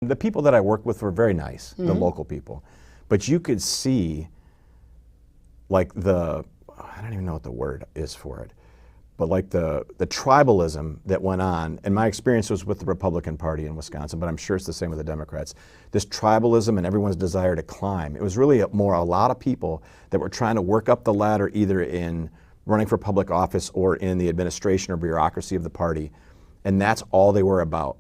The people that I worked with were very nice, the local people. But you could see, like I don't even know what the word is for it, but like the tribalism that went on, and my experience was with the Republican Party in Wisconsin, but I'm sure it's the same with the Democrats. This tribalism and everyone's desire to climb. It was really a lot of people that were trying to work up the ladder, either in running for public office or in the administration or bureaucracy of the party. And that's all they were about.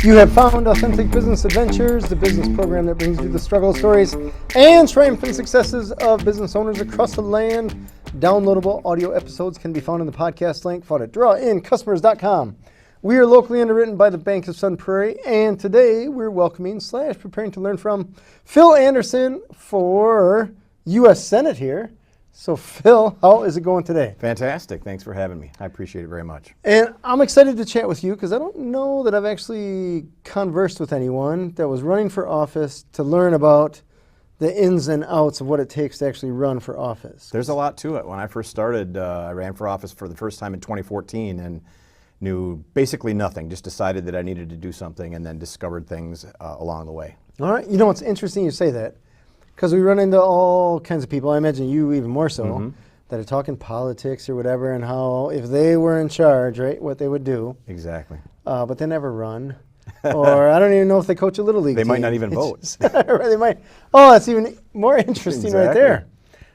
You have found Authentic Business Adventures, the business program that brings you the struggle stories and triumphant successes of business owners across the land. Downloadable audio episodes can be found in the podcast link found at drawincustomers.com. We are locally underwritten by the Bank of Sun Prairie, and today we're welcoming / preparing to learn from Phil Anderson for U.S. Senate here. So Phil, how is it going today? Fantastic. Thanks for having me. I appreciate it very much. And I'm excited to chat with you because I don't know that I've actually conversed with anyone that was running for office to learn about the ins and outs of what it takes to actually run for office. There's a lot to it. When I first started, I ran for office for the first time in 2014 and knew basically nothing, just decided that I needed to do something and then discovered things along the way. All right. You know, it's interesting you say that, because we run into all kinds of people, I imagine you even more so, that are talking politics or whatever, and how if they were in charge, right, what they would do. Exactly. But they never run. Or I don't even know if they coach a little league They team. might not even vote. They might. Oh, that's even more interesting right there.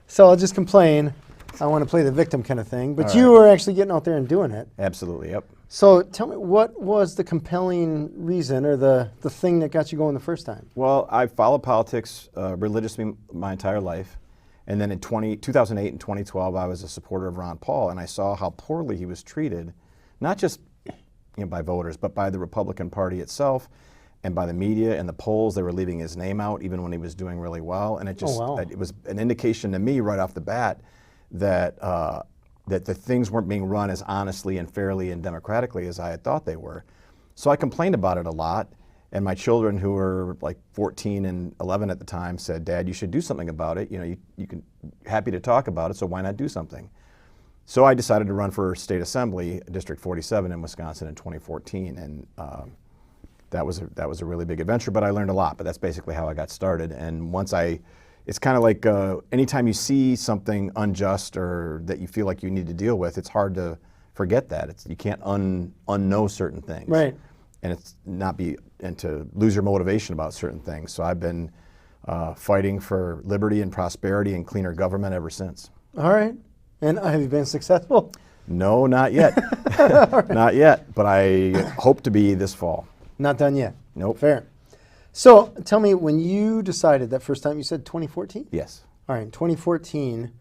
So I'll just complain. I want to play the victim kind of thing. But you were actually getting out there and doing it. Absolutely, yep. So tell me, what was the compelling reason or the thing that got you going the first time? Well, I followed politics religiously my entire life. And then in 2008 and 2012, I was a supporter of Ron Paul, and I saw how poorly he was treated, not just by voters, but by the Republican Party itself and by the media and the polls. They were leaving his name out even when he was doing really well. And it just it was an indication to me right off the bat that that the things weren't being run as honestly and fairly and democratically as I had thought they were. So I complained about it a lot, and my children, who were like 14 and 11 at the time, said, "Dad, you should do something about it. You know, you can happy to talk about it, so why not do something?" So I decided to run for state assembly, District 47 in Wisconsin in 2014, and that was a really big adventure, but I learned a lot. But that's basically how I got started. And it's kind of like anytime you see something unjust or that you feel like you need to deal with, it's hard to forget that. You can't unknow certain things. Right. And to lose your motivation about certain things. So I've been fighting for liberty and prosperity and cleaner government ever since. All right. And have you been successful? No, not yet. Right. Not yet, but I hope to be this fall. Not done yet? Nope. Fair. So tell me, when you decided that first time, you said 2014? Yes. All right, 2014.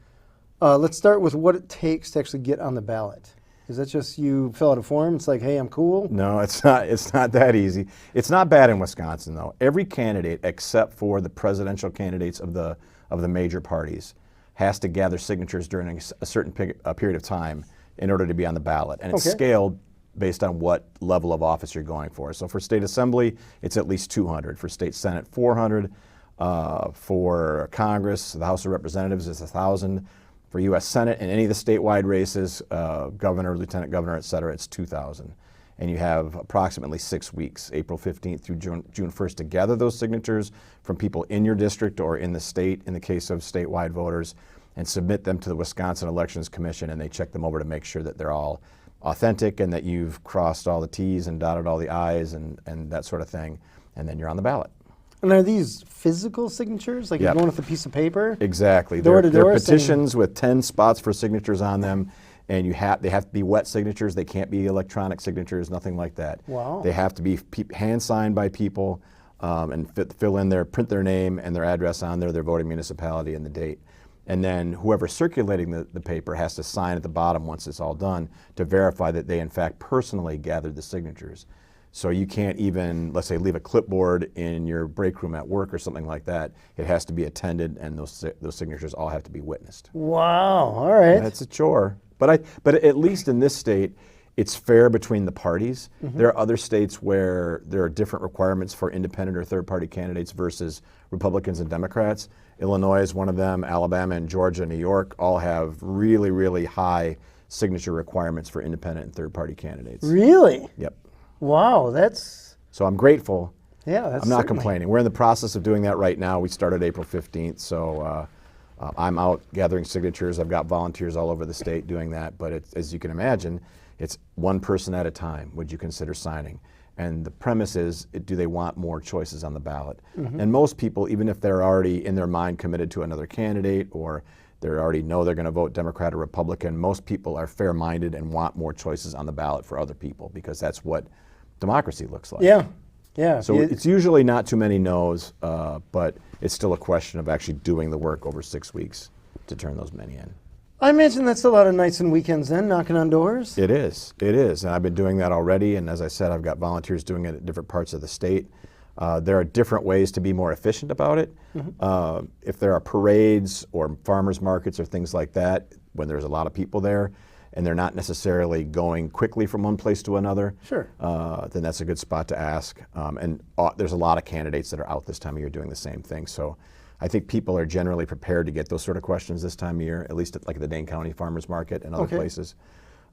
Let's start with what it takes to actually get on the ballot. Is that just you fill out a form? It's like, hey, I'm cool? No, it's not. It's not that easy. It's not bad in Wisconsin, though. Every candidate, except for the presidential candidates of the major parties, has to gather signatures during a certain period of time in order to be on the ballot. And it's scaled based on what level of office you're going for. So for state assembly, it's at least 200. For state senate, 400. For Congress, the House of Representatives is 1,000. For U.S. Senate and any of the statewide races, governor, lieutenant governor, et cetera, it's 2,000. And you have approximately 6 weeks, April 15th through June 1st, to gather those signatures from people in your district or in the state, in the case of statewide voters, and submit them to the Wisconsin Elections Commission, and they check them over to make sure that they're all authentic and that you've crossed all the T's and dotted all the I's and that sort of thing, and then you're on the ballot. And are these physical signatures? Like you're going with a piece of paper? Exactly. Door to door? They're petitions with 10 spots for signatures on them, and they have to be wet signatures. They can't be electronic signatures, nothing like that. Wow. They have to be hand-signed by people and print their name and their address on there, their voting municipality, and the date. And then whoever's circulating the paper has to sign at the bottom once it's all done to verify that they, in fact, personally gathered the signatures. So you can't even, let's say, leave a clipboard in your break room at work or something like that. It has to be attended, and those signatures all have to be witnessed. Wow, all right. That's a chore. But at least in this state, it's fair between the parties. There are other states where there are different requirements for independent or third-party candidates versus Republicans and Democrats. Illinois is one of them. Alabama and Georgia, New York all have really, really high signature requirements for independent and third-party candidates. Really? Yep. Wow, that's So I'm grateful. Yeah, that's I'm not certainly. complaining. We're in the process of doing that right now. We started April 15th, so I'm out gathering signatures. I've got volunteers all over the state doing that, but as you can imagine, it's one person at a time. Would you consider signing? And the premise is, do they want more choices on the ballot? And most people, even if they're already in their mind committed to another candidate, or they already know they're going to vote Democrat or Republican, most people are fair-minded and want more choices on the ballot for other people, because that's what democracy looks like. Yeah, yeah. So it's usually not too many no's, but it's still a question of actually doing the work over 6 weeks to turn those many in. I imagine that's a lot of nights and weekends then, knocking on doors. It is. And I've been doing that already, and as I said, I've got volunteers doing it at different parts of the state. There are different ways to be more efficient about it. If there are parades or farmers markets or things like that, when there's a lot of people there, and they're not necessarily going quickly from one place to another, Sure. then that's a good spot to ask. And there's a lot of candidates that are out this time of year doing the same thing. So I think people are generally prepared to get those sort of questions this time of year, at least at like the Dane County Farmers Market and other places.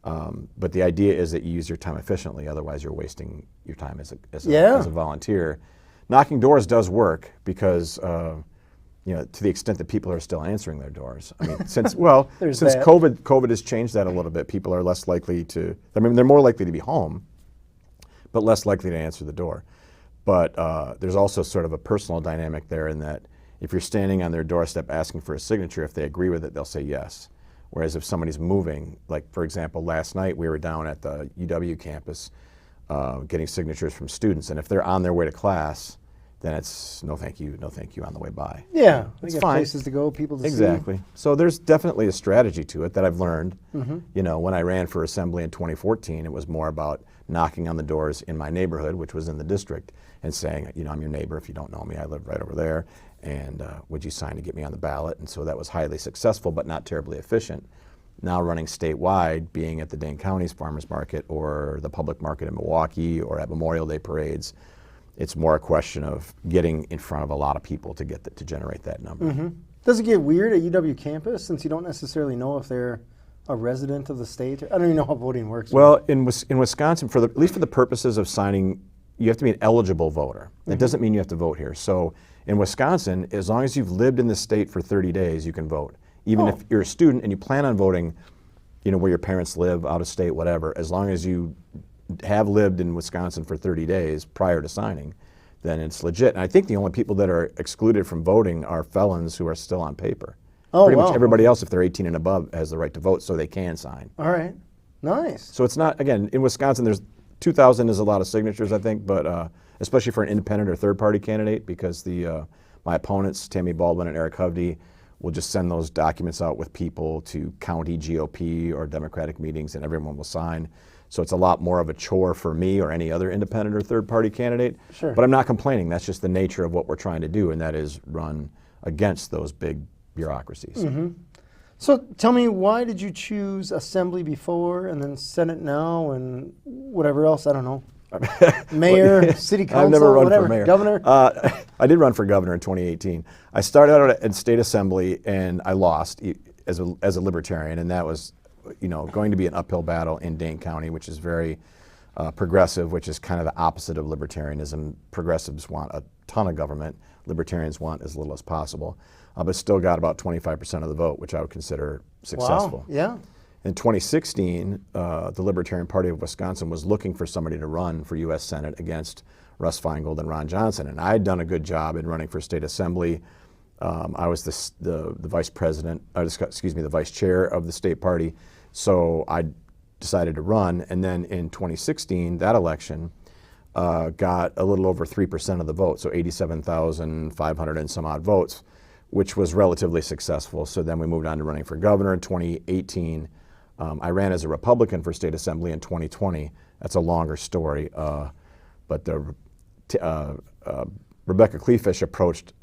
But the idea is that you use your time efficiently, otherwise you're wasting your time as a volunteer. Knocking doors does work because to the extent that people are still answering their doors. I mean, since COVID has changed that a little bit, people are less likely to, they're more likely to be home, but less likely to answer the door. But there's also sort of a personal dynamic there in that if you're standing on their doorstep asking for a signature, if they agree with it, they'll say yes. Whereas if somebody's moving, like for example, last night we were down at the UW campus getting signatures from students, and if they're on their way to class, then it's no thank you on the way by. Yeah, they got fine. places to go, people to see. Exactly. So there's definitely a strategy to it that I've learned. When I ran for assembly in 2014, it was more about knocking on the doors in my neighborhood, which was in the district, and saying, I'm your neighbor. If you don't know me, I live right over there, and would you sign to get me on the ballot? And so that was highly successful, but not terribly efficient. Now running statewide, being at the Dane County's farmers market or the public market in Milwaukee or at Memorial Day parades, it's more a question of getting in front of a lot of people to to generate that number. Does it get weird at UW campus since you don't necessarily know if they're a resident of the state? I don't even know how voting works. Well, in Wisconsin, at least for the purposes of signing, you have to be an eligible voter. That doesn't mean you have to vote here. So in Wisconsin, as long as you've lived in the state for 30 days, you can vote. Even if you're a student and you plan on voting, where your parents live, out of state, whatever, as long as you have lived in Wisconsin for 30 days prior to signing, then it's legit. And I think the only people that are excluded from voting are felons who are still on paper. Pretty much everybody else, if they're 18 and above, has the right to vote, so they can sign. All right, nice. So it's not, again, in Wisconsin, there's 2,000 is a lot of signatures, I think, but especially for an independent or third-party candidate, because my opponents, Tammy Baldwin and Eric Hovde, will just send those documents out with people to county GOP or Democratic meetings, and everyone will sign. So it's a lot more of a chore for me or any other independent or third-party candidate. Sure. But I'm not complaining. That's just the nature of what we're trying to do, and that is run against those big bureaucracies. So tell me, why did you choose Assembly before and then Senate now and whatever else? I don't know. Mayor, city council, I've never run whatever, for mayor. governor? I did run for governor in 2018. I started out at state assembly and I lost as a libertarian, and that was going to be an uphill battle in Dane County, which is very progressive, which is kind of the opposite of libertarianism. Progressives want a ton of government. Libertarians want as little as possible, but still got about 25% of the vote, which I would consider successful. Wow, yeah. In 2016, the Libertarian Party of Wisconsin was looking for somebody to run for U.S. Senate against Russ Feingold and Ron Johnson, and I had done a good job in running for state assembly. I was the vice president, the vice chair of the state party, so I decided to run. And then in 2016, that election got a little over 3% of the vote, so 87,500 and some odd votes, which was relatively successful. So then we moved on to running for governor in 2018. I ran as a Republican for state assembly in 2020. That's a longer story, but Rebecca Kleefisch approached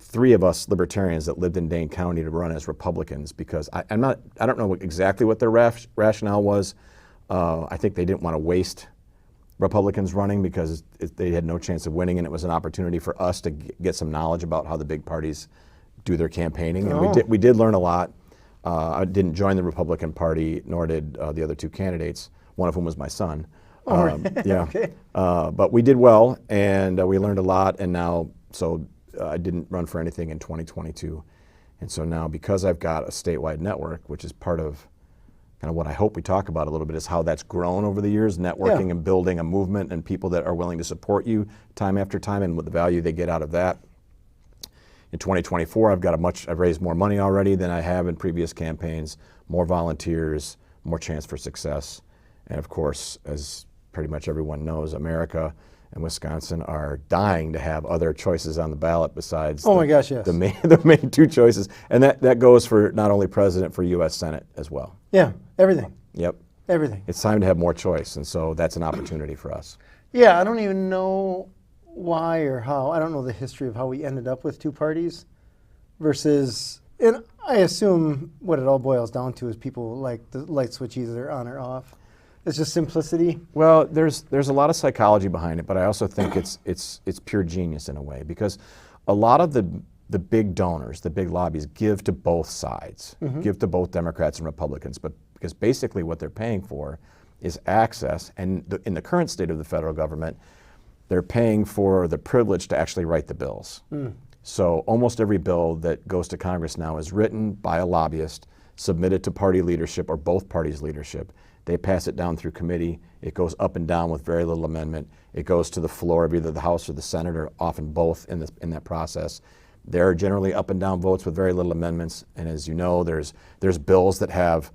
three of us libertarians that lived in Dane County to run as Republicans because I don't know exactly what their rationale was. I think they didn't want to waste Republicans running because they had no chance of winning, and it was an opportunity for us to get some knowledge about how the big parties do their campaigning, and we did learn a lot. I didn't join the Republican Party, nor did the other two candidates, one of whom was my son. Yeah. Okay. But we did well, and we learned a lot, and now, so I didn't run for anything in 2022. And so now, because I've got a statewide network, which is part of kind of what I hope we talk about a little bit, is how that's grown over the years, networking and building a movement and people that are willing to support you time after time and what the value they get out of that. In 2024, I've raised more money already than I have in previous campaigns, more volunteers, more chance for success. And of course, as pretty much everyone knows, America and Wisconsin are dying to have other choices on the ballot besides the main two choices. And that goes for not only president, for U.S. Senate as well. Yeah, everything. Yep. Everything. It's time to have more choice, and so that's an opportunity for us. Yeah, I don't even know why or how. I don't know the history of how we ended up with two parties versus, and I assume what it all boils down to is people like the light switch either on or off. It's just simplicity. Well, there's a lot of psychology behind it, but I also think it's pure genius in a way, because a lot of the big donors, the big lobbies, give to both sides, give to both Democrats and Republicans, but because basically what they're paying for is access, and in the current state of the federal government, they're paying for the privilege to actually write the bills. So almost every bill that goes to Congress now is written by a lobbyist, submitted to party leadership or both parties' leadership. They pass it down through committee. It goes up and down with very little amendment. It goes to the floor of either the House or the Senate, or often both in that process. There are generally up and down votes with very little amendments. And as you know, there's bills that have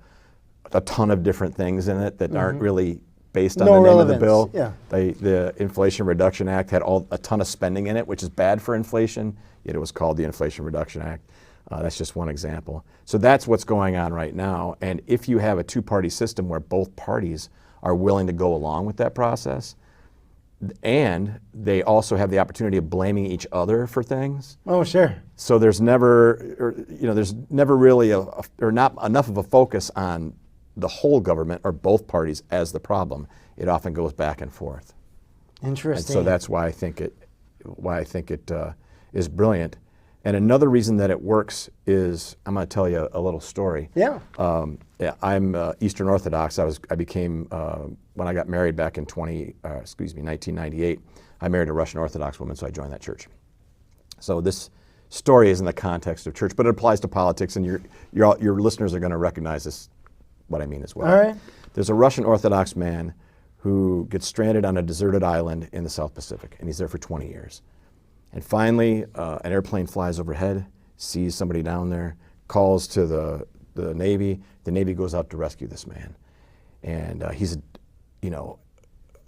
a ton of different things in it that aren't really based on the name of the bill. Yeah. The Inflation Reduction Act had a ton of spending in it, which is bad for inflation, yet it was called the Inflation Reduction Act. That's just one example. So that's what's going on right now. And if you have a two-party system where both parties are willing to go along with that process, and they also have the opportunity of blaming each other for things. Oh, sure. So there's never really or not enough of a focus on the whole government or both parties as the problem. It often goes back and forth. Interesting. And so that's why I think it is brilliant. And another reason that it works is, I'm going to tell you a little story. Yeah. I'm Eastern Orthodox. I became when I got married back in 1998. I married a Russian Orthodox woman, so I joined that church. So this story is in the context of church, but it applies to politics, and your listeners are going to recognize this, what I mean as well. All right. There's a Russian Orthodox man who gets stranded on a deserted island in the South Pacific, and he's there for 20 years. And finally, an airplane flies overhead, sees somebody down there, calls to the Navy. The Navy goes out to rescue this man, and he's,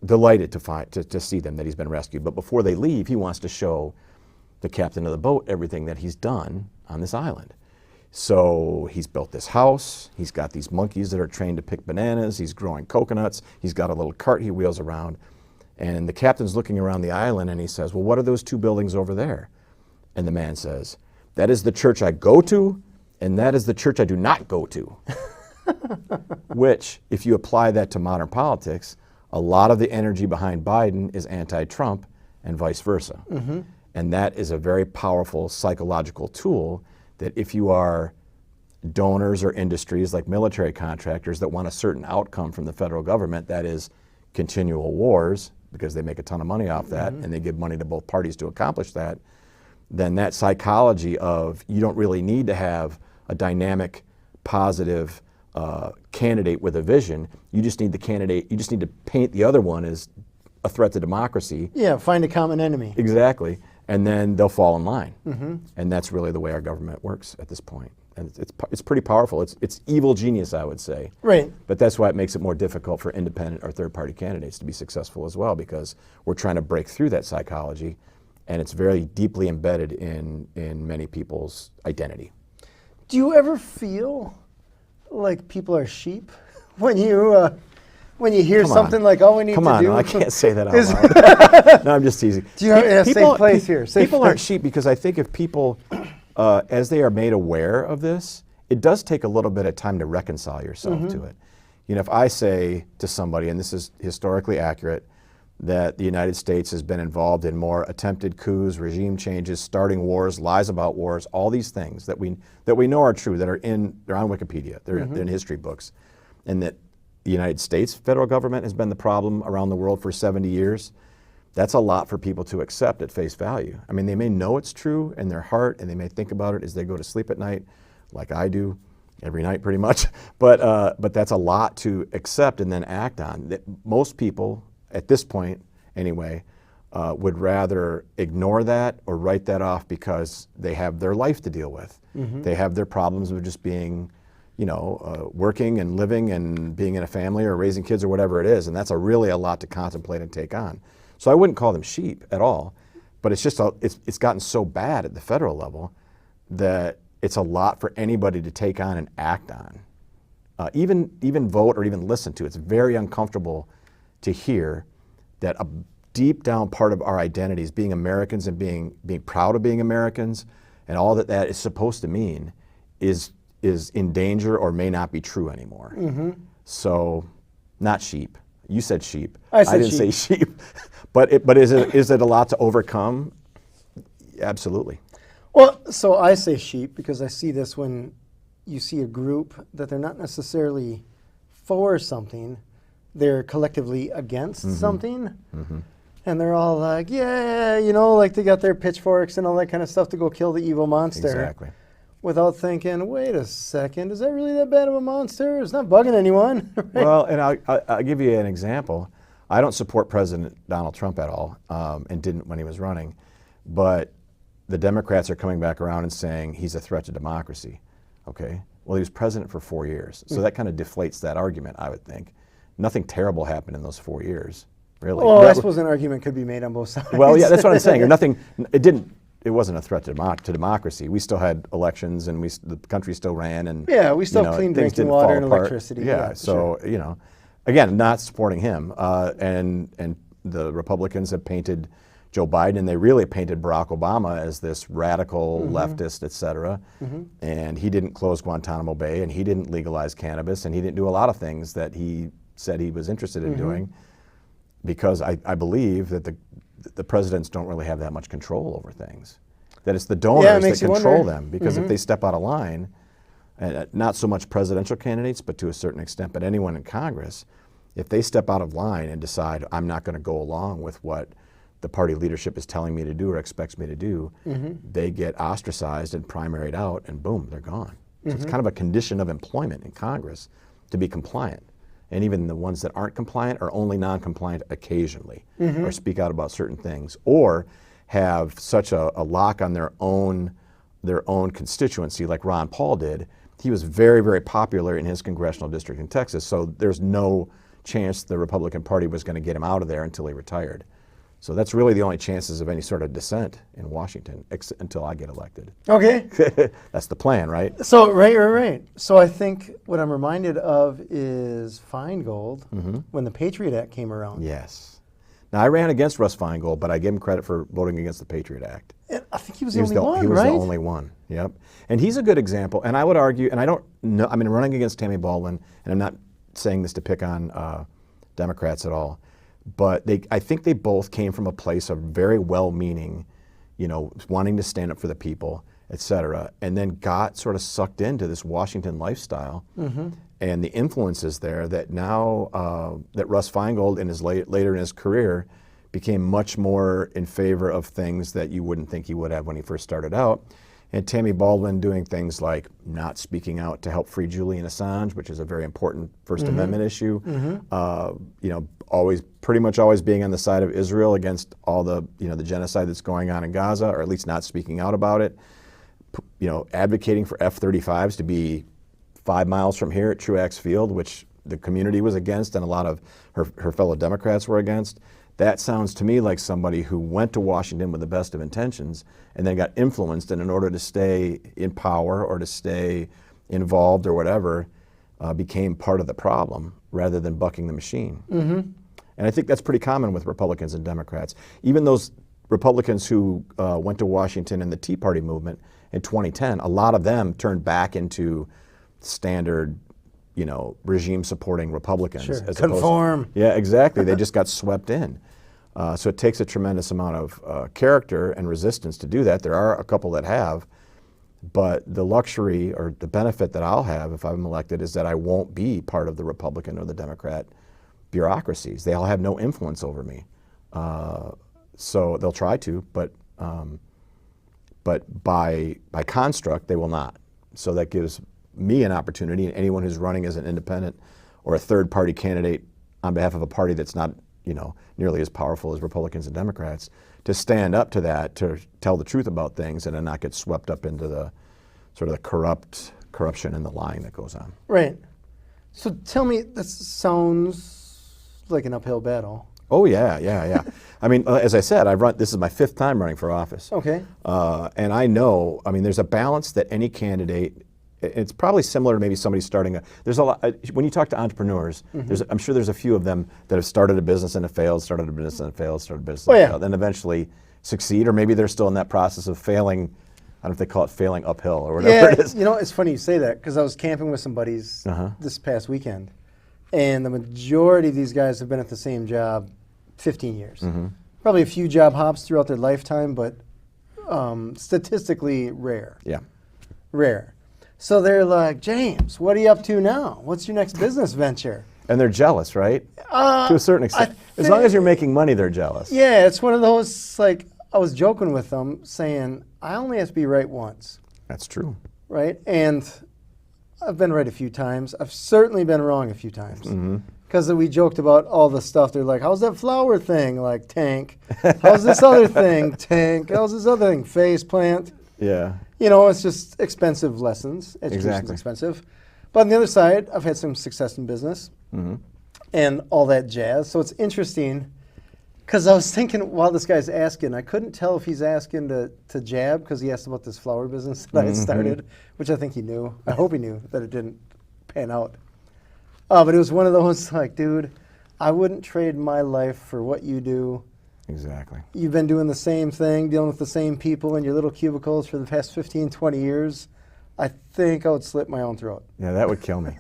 delighted to see them, that he's been rescued. But before they leave, he wants to show the captain of the boat everything that he's done on this island. So he's built this house. He's got these monkeys that are trained to pick bananas. He's growing coconuts. He's got a little cart he wheels around. And the captain's looking around the island, and he says, well, what are those two buildings over there? And the man says, that is the church I go to, and that is the church I do not go to. Which, if you apply that to modern politics, a lot of the energy behind Biden is anti-Trump and vice versa. And that is a very powerful psychological tool that if you are donors or industries like military contractors that want a certain outcome from the federal government, that is continual wars, because they make a ton of money off that, and they give money to both parties to accomplish that, then that psychology of you don't really need to have a dynamic, positive candidate with a vision. You just need the candidate, you just need to paint the other one as a threat to democracy. Yeah, find a common enemy. Exactly. And then they'll fall in line. And that's really the way our government works at this point. And it's pretty powerful. It's evil genius, I would say. Right. But that's why it makes it more difficult for independent or third-party candidates to be successful as well, because we're trying to break through that psychology, and it's very deeply embedded in many people's identity. Do you ever feel like people are sheep when you hear something like, all we need to do? Come on, no, I can't say that out loud. No, I'm just teasing. Do you have a safe place here? People aren't sheep, because I think if people, as they are made aware of this, it does take a little bit of time to reconcile yourself to it. If I say to somebody, and this is historically accurate, that the United States has been involved in more attempted coups, regime changes, starting wars, lies about wars, all these things that we know are true, they're on Wikipedia, they're in history books, and that the United States federal government has been the problem around the world for 70 years, that's a lot for people to accept at face value. I mean, they may know it's true in their heart, and they may think about it as they go to sleep at night, like I do every night pretty much, but that's a lot to accept and then act on. Most people, at this point anyway, would rather ignore that or write that off because they have their life to deal with. They have their problems of just being, working and living and being in a family or raising kids or whatever it is, and that's really a lot to contemplate and take on. So I wouldn't call them sheep at all, but it's just it's gotten so bad at the federal level that it's a lot for anybody to take on and act on. Even vote or even listen to. It's very uncomfortable to hear that a deep down part of our identity is being Americans and being proud of being Americans and all that is supposed to mean is in danger or may not be true anymore. So, not sheep. You said sheep. I didn't say sheep. But is it a lot to overcome? Absolutely. Well, so I say sheep because I see this when you see a group that they're not necessarily for something, they're collectively against something, and they're all like, yeah, like they got their pitchforks and all that kind of stuff to go kill the evil monster. Exactly. Without thinking, wait a second, is that really that bad of a monster? It's not bugging anyone. Right? Well, and I'll give you an example. I don't support President Donald Trump at all, and didn't when he was running, but the Democrats are coming back around and saying he's a threat to democracy. Okay, well, he was president for 4 years, so that kind of deflates that argument, I would think. Nothing terrible happened in those 4 years, really. Well, I suppose an argument could be made on both sides. Well, yeah, that's what I'm saying. It wasn't a threat to democracy. We still had elections, and the country still ran, and we still had clean drinking water and electricity. Yeah, so sure. Again, not supporting him, and the Republicans have painted Joe Biden, and they really painted Barack Obama as this radical leftist, et cetera. And he didn't close Guantanamo Bay, and he didn't legalize cannabis, and he didn't do a lot of things that he said he was interested in doing, because I believe that the presidents don't really have that much control over things. That it's the donors that control them, because if they step out of line, and not so much presidential candidates, but to a certain extent, but anyone in Congress, if they step out of line and decide, I'm not going to go along with what the party leadership is telling me to do or expects me to do, they get ostracized and primaried out, and boom, they're gone. So it's kind of a condition of employment in Congress to be compliant. And even the ones that aren't compliant are only non-compliant occasionally, or speak out about certain things, or have such a lock on their own constituency, like Ron Paul did. He was very, very popular in his congressional district in Texas, so there's no chance the Republican Party was going to get him out of there until he retired. So that's really the only chances of any sort of dissent in Washington until I get elected. Okay. That's the plan, right? So, right. So I think what I'm reminded of is Feingold when the Patriot Act came around. Yes. Now, I ran against Russ Feingold, but I give him credit for voting against the Patriot Act. And I think he was the only one, right? He was the only one, yep. And he's a good example, and I would argue, and I don't know, I mean, running against Tammy Baldwin, and I'm not saying this to pick on Democrats at all, but I think they both came from a place of very well-meaning, wanting to stand up for the people, et cetera, and then got sort of sucked into this Washington lifestyle and the influences there that now, that Russ Feingold later in his career became much more in favor of things that you wouldn't think he would have when he first started out. And Tammy Baldwin doing things like not speaking out to help free Julian Assange, which is a very important First Amendment issue. Pretty much always being on the side of Israel against all the the genocide that's going on in Gaza, or at least not speaking out about it. Advocating for F-35s to be 5 miles from here at Truax Field, which the community was against and a lot of her fellow Democrats were against. That sounds to me like somebody who went to Washington with the best of intentions and then got influenced, and in order to stay in power or to stay involved or whatever, became part of the problem rather than bucking the machine. And I think that's pretty common with Republicans and Democrats. Even those Republicans who went to Washington in the Tea Party movement in 2010, a lot of them turned back into standard regime-supporting Republicans. Sure. Conform. Yeah, exactly. They just got swept in. So it takes a tremendous amount of character and resistance to do that. There are a couple that have, But the luxury or the benefit that I'll have if I'm elected is that I won't be part of the Republican or the Democrat bureaucracies. They'll have no influence over me. So they'll try to, but by construct, they will not. So that gives me an opportunity, and anyone who's running as an independent or a third-party candidate on behalf of a party that's not, nearly as powerful as Republicans and Democrats, to stand up to that, to tell the truth about things, and then not get swept up into the sort of the corruption and the lying that goes on. Right. So tell me, this sounds like an uphill battle. Oh yeah. I mean, as I said, this is my 5th time running for office. Okay. And I know, there's a balance that any candidate, it's probably similar to maybe somebody starting there's a lot, when you talk to entrepreneurs, I'm sure there's a few of them that have started a business and have failed, started a business and failed, started a business and failed, and eventually succeed, or maybe they're still in that process of failing. I don't know if they call it failing uphill or whatever it is. It's funny you say that, because I was camping with some buddies this past weekend, and the majority of these guys have been at the same job 15 years. Probably a few job hops throughout their lifetime, but statistically rare. Yeah. Rare. So they're like, James, what are you up to now? What's your next business venture? And they're jealous, right? To a certain extent. As long as you're making money, they're jealous. Yeah, it's one of those, like, I was joking with them saying, I only have to be right once. That's true. Right? And I've been right a few times. I've certainly been wrong a few times. Because we joked about all the stuff. They're like, how's that flower thing? Like, tank. How's this other thing? Tank. How's this other thing? Face plant. Yeah. It's just expensive lessons. Education's expensive. But on the other side, I've had some success in business and all that jazz. So it's interesting, because I was thinking while this guy's asking, I couldn't tell if he's asking to jab, because he asked about this flower business that I had started, which I think he knew. I hope he knew that it didn't pan out. But it was one of those, like, dude, I wouldn't trade my life for what you do. Exactly. You've been doing the same thing, dealing with the same people in your little cubicles for the past 15, 20 years. I think I would slit my own throat. Yeah, that would kill me.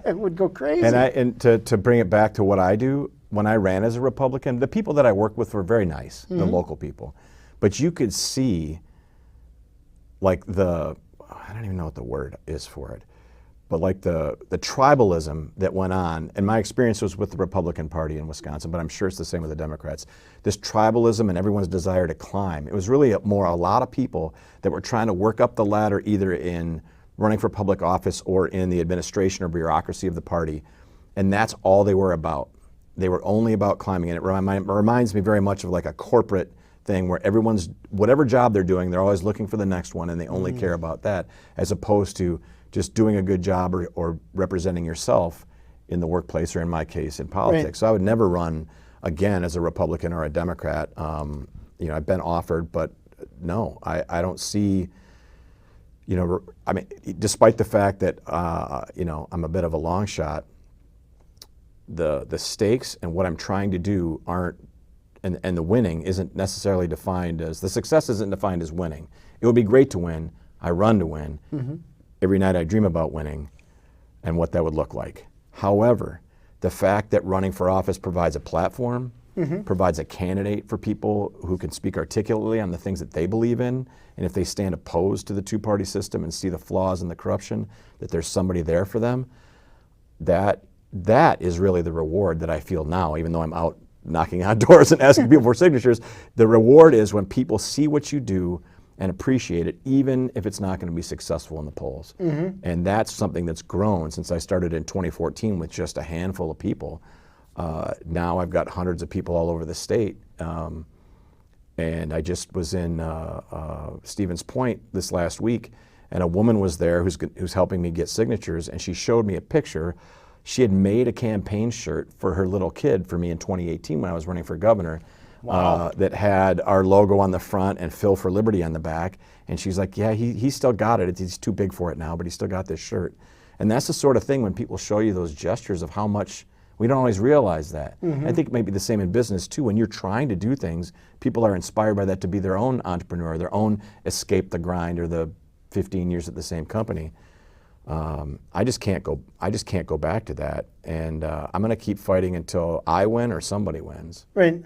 It would go crazy. And to bring it back to what I do, when I ran as a Republican, the people that I worked with were very nice, the local people. But you could see, like, I don't even know what the word is for it, but like the tribalism that went on, and my experience was with the Republican Party in Wisconsin, but I'm sure it's the same with the Democrats. This tribalism and everyone's desire to climb. It was really a lot of people that were trying to work up the ladder, either in running for public office or in the administration or bureaucracy of the party, and that's all they were about. They were only about climbing, and it reminds me very much of like a corporate thing where everyone's, whatever job they're doing, they're always looking for the next one, and they only care about that, as opposed to just doing a good job or representing yourself in the workplace, or in my case, in politics. Right. So I would never run again as a Republican or a Democrat. I've been offered, but no, I don't see, despite the fact that, I'm a bit of a long shot, the stakes and what I'm trying to do aren't, and the winning isn't necessarily defined as, the success isn't defined as winning. It would be great to win. I run to win. Every night I dream about winning and what that would look like. However, the fact that running for office provides a platform, provides a candidate for people who can speak articulately on the things that they believe in, and if they stand opposed to the two-party system and see the flaws and the corruption, that there's somebody there for them, that is really the reward that I feel now, even though I'm out knocking on doors and asking people for signatures. The reward is when people see what you do and appreciate it, even if it's not going to be successful in the polls. And that's something that's grown since I started in 2014 with just a handful of people. Now I've got hundreds of people all over the state. And I just was in Stevens Point this last week, and a woman was there who's helping me get signatures, and she showed me a picture. She had made a campaign shirt for her little kid for me in 2018 when I was running for governor. Wow. That had our logo on the front and Phil for Liberty on the back. And she's like, yeah, he still got it. He's too big for it now, but he still got this shirt. And that's the sort of thing when people show you those gestures of how much, we don't always realize that. I think it may be the same in business too. When you're trying to do things, people are inspired by that to be their own entrepreneur, their own escape the grind or the 15 years at the same company. I just can't go back to that. And I'm going to keep fighting until I win or somebody wins. Right.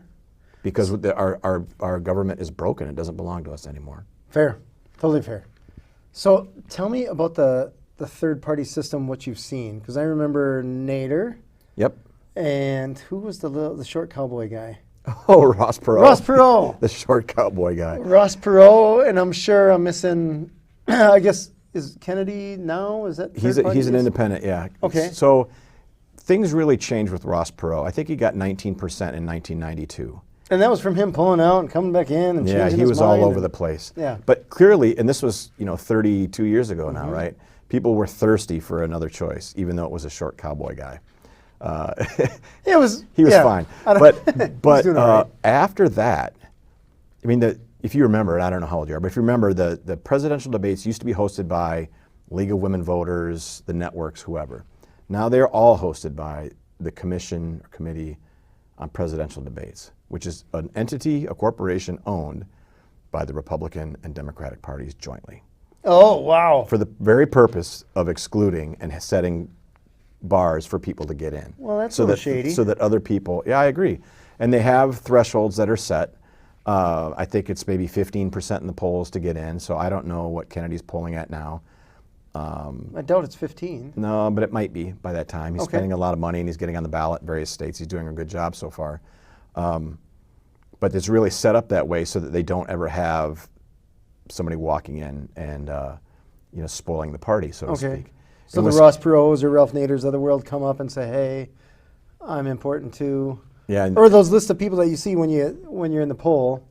Because our government is broken. It doesn't belong to us anymore. Fair. Totally fair. So tell me about the third-party system, what you've seen. Because I remember Nader, Yep. and who was the short cowboy guy? Oh, Ross Perot. Ross Perot. The short cowboy guy. Ross Perot, and I'm sure I'm missing, I guess, is Kennedy now? Is that He's an independent, yeah. Okay. So things really changed with Ross Perot. I think he got 19% in 1992. And that was from him pulling out and coming back in and Yeah, changing he his was all mind over and- the place. Yeah. But clearly, and this was 32 years ago now, right? People were thirsty for another choice, even though it was a short cowboy guy. It was. He was yeah. fine. I don't- But doing all right. after that, I mean, if you remember, and I don't know how old you are, but if you remember, the presidential debates used to be hosted by League of Women Voters, the networks, whoever. Now they're all hosted by the Commission or Committee on Presidential Debates, which is an entity, a corporation owned by the Republican and Democratic parties jointly, Oh, wow. for the very purpose of excluding and setting bars for people to get in. Well, that's so a little that shady. so that other people, yeah, I agree, and they have thresholds that are set. I think it's maybe 15% in the polls to get in. So I don't know what Kennedy's polling at now. I doubt it's 15. No, but it might be by that time. He's Okay. spending a lot of money and he's getting on the ballot in various states. He's doing a good job so far. But it's really set up that way so that they don't ever have somebody walking in and spoiling the party, so to Okay. speak. So It the was- Ross Perot's or Ralph Nader's of the world come up and say, "Hey, I'm important too." Yeah, and- Or those lists of people that you see when you're in the poll,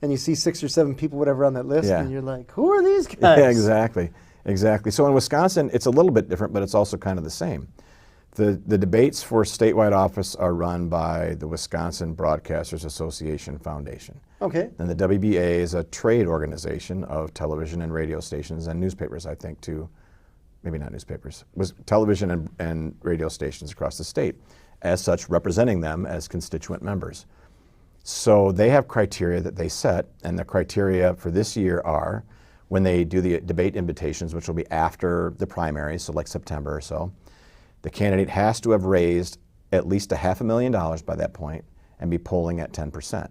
and you see 6 or 7 people, whatever, on that list, Yeah. and you're like, "Who are these guys?" Yeah, exactly. So in Wisconsin, it's a little bit different, but it's also kind of the same. The debates for statewide office are run by the Wisconsin Broadcasters Association Foundation. Okay. And the WBA is a trade organization of television and radio stations and newspapers, I think, too. Maybe not newspapers, was television and radio stations across the state, as such representing them as constituent members. So they have criteria that they set, and the criteria for this year are when they do the debate invitations, which will be after the primaries, so like September or so, the candidate has to have raised at least $500,000 by that point and be polling at 10%.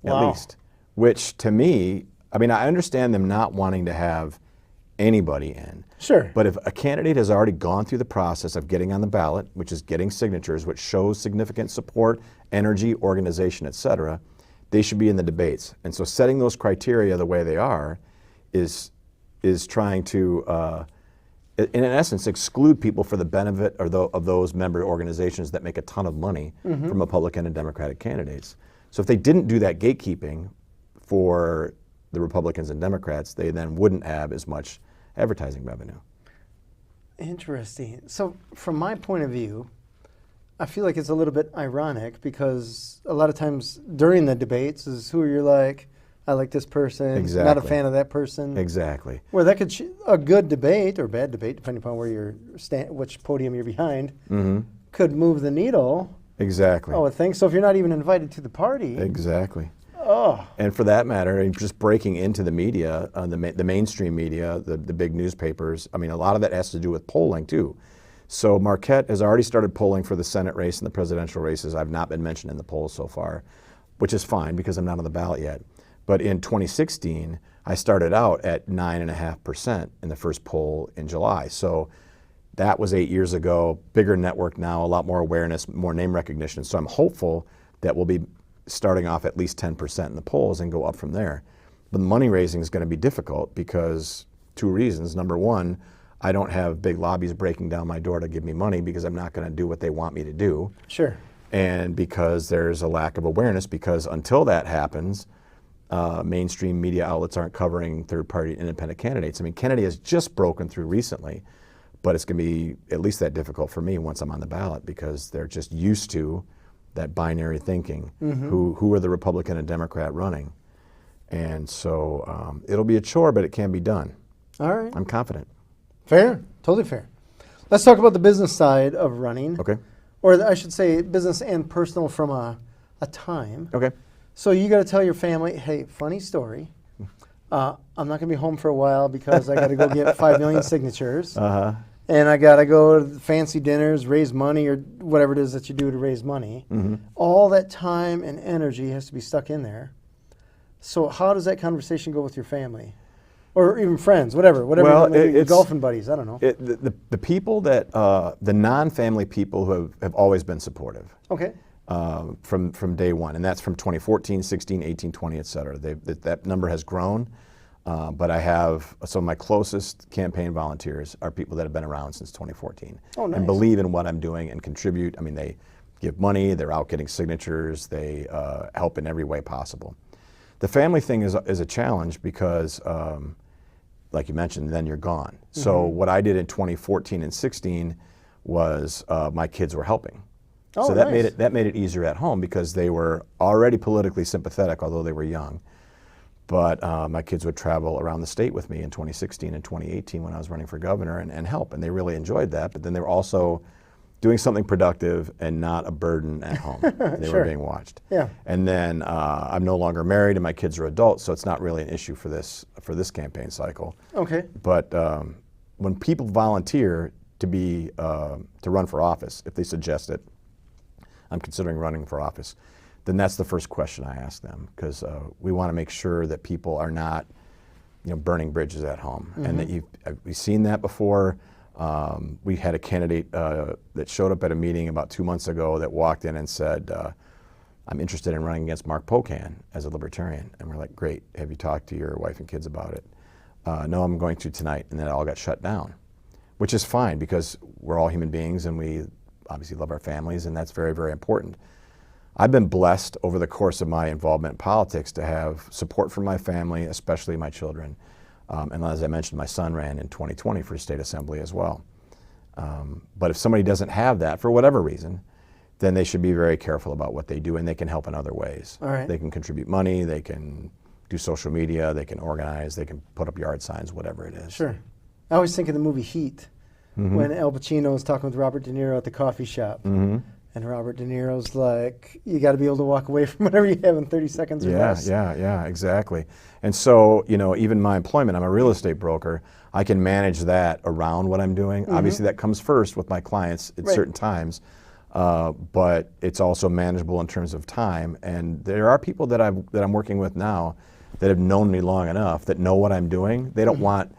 Wow. At least. Which to me, I mean, I understand them not wanting to have anybody in. Sure. But if a candidate has already gone through the process of getting on the ballot, which is getting signatures, which shows significant support, energy, organization, et cetera, they should be in the debates. And so setting those criteria the way they are is trying to, in essence, exclude people for the benefit of those member organizations that make a ton of money from Republican and Democratic candidates. So if they didn't do that gatekeeping for the Republicans and Democrats, they then wouldn't have as much advertising revenue. Interesting. So from my point of view, I feel like it's a little bit ironic because a lot of times during the debates is who you're like, I like this person, not a Exactly. fan of that person. Exactly. Where that could, a good debate or bad debate, depending upon where you're which podium you're behind, could move the needle. Exactly. Oh, I think so. If you're not even invited to the party, Exactly. oh, And for that matter, and just breaking into the media, the mainstream media, the big newspapers, I mean, a lot of that has to do with polling too. So Marquette has already started polling for the Senate race and the presidential races. I've not been mentioned in the polls so far, which is fine because I'm not on the ballot yet. But in 2016, I started out at 9.5% in the first poll in July. So that was 8 years ago, bigger network now, a lot more awareness, more name recognition. So I'm hopeful that we'll be starting off at least 10% in the polls and go up from there. But money raising is going to be difficult because 2 reasons. Number one, I don't have big lobbies breaking down my door to give me money because I'm not going to do what they want me to do. sure. And because there's a lack of awareness, because until that happens, mainstream media outlets aren't covering third-party independent candidates. I mean, Kennedy has just broken through recently, but it's going to be at least that difficult for me once I'm on the ballot because they're just used to that binary thinking. Who are the Republican and Democrat running? And so it'll be a chore, but it can be done. All right. I'm confident. Fair. Totally fair. Let's talk about the business side of running. Okay. Or I should say business and personal from a time. Okay. So you got to tell your family, hey, funny story. I'm not going to be home for a while because I got to go get 5 million signatures. And I got to go to fancy dinners, raise money, or whatever it is that you do to raise money. All that time and energy has to be stuck in there. So how does that conversation go with your family? or even friends, whatever. Well, maybe it's golfing buddies. I don't know. The people that the non-family people who have always been supportive. Okay. From day one, and that's from 2014, 16, 18, 20, et cetera. That number has grown, but I have some of my closest campaign volunteers are people that have been around since 2014 Oh, nice. and believe in what I'm doing and contribute. I mean, they give money, they're out getting signatures, they help in every way possible. The family thing is a challenge because, like you mentioned, then you're gone. So what I did in 2014 and 16 was my kids were helping. Oh, So that nice. made it easier at home because they were already politically sympathetic, although they were young. But my kids would travel around the state with me in 2016 and 2018 when I was running for governor and help, and they really enjoyed that. But then they were also doing something productive and not a burden at home. They Sure. were being watched. Yeah. And then I'm no longer married, and my kids are adults, so it's not really an issue for this campaign cycle. Okay. But when people volunteer to run for office, if they suggest it, I'm considering running for office, then that's the first question I ask them, because we want to make sure that people are not, burning bridges at home, and that we've seen that before. We had a candidate that showed up at a meeting about 2 months ago that walked in and said, "I'm interested in running against Mark Pocan as a libertarian," and we're like, "Great, have you talked to your wife and kids about it?" "No, I'm going to tonight," and then it all got shut down, which is fine because we're all human beings and we obviously love our families, and that's very, very important. I've been blessed over the course of my involvement in politics to have support from my family, especially my children. And as I mentioned, my son ran in 2020 for state assembly as well. But if somebody doesn't have that for whatever reason, then they should be very careful about what they do, and they can help in other ways. All right. They can contribute money, they can do social media, they can organize, they can put up yard signs, whatever it is. Sure. I always think of the movie Heat, when Al Pacino was talking with Robert De Niro at the coffee shop. And Robert De Niro's like, you got to be able to walk away from whatever you have in 30 seconds or less. Yeah, exactly. And so, even my employment, I'm a real estate broker, I can manage that around what I'm doing. Obviously that comes first with my clients at certain times, but it's also manageable in terms of time. And there are people that I'm working with now that have known me long enough that know what I'm doing. They don't want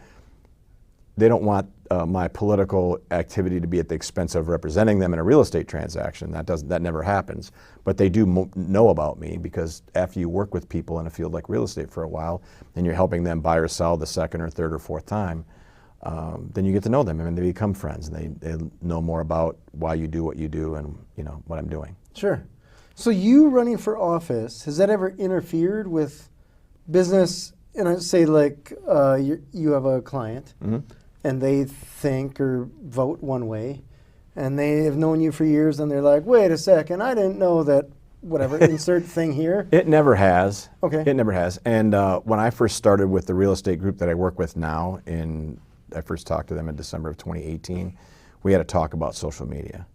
my political activity to be at the expense of representing them in a real estate transaction. That never happens. But they do know about me, because after you work with people in a field like real estate for a while, and you're helping them buy or sell the second or third or fourth time, then you get to know them, and they become friends, and they know more about why you do what you do and what I'm doing. Sure. So you running for office, has that ever interfered with business? And I say like you have a client, and they think or vote one way, and they have known you for years, and they're like, wait a second, I didn't know that, whatever, insert thing here. It never has. Okay. It never has. And when I first started with the real estate group that I work with now, I first talked to them in December of 2018, we had a talk about social media.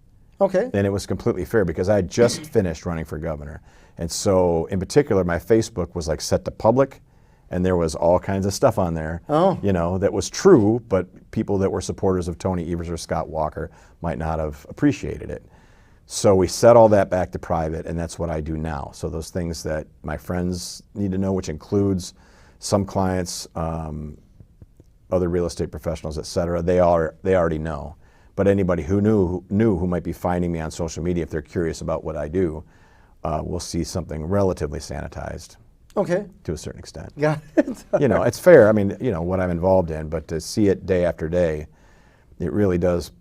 Okay. And it was completely fair because I had just finished running for governor. And so, in particular, my Facebook was like set to public, and there was all kinds of stuff on there, that was true, but people that were supporters of Tony Evers or Scott Walker might not have appreciated it. So we set all that back to private, and that's what I do now. So those things that my friends need to know, which includes some clients, other real estate professionals, et cetera, they already know. But anybody who might be finding me on social media, if they're curious about what I do, will see something relatively sanitized. Okay. To a certain extent. Got it. It's fair. I mean, what I'm involved in, but to see it day after day, it really does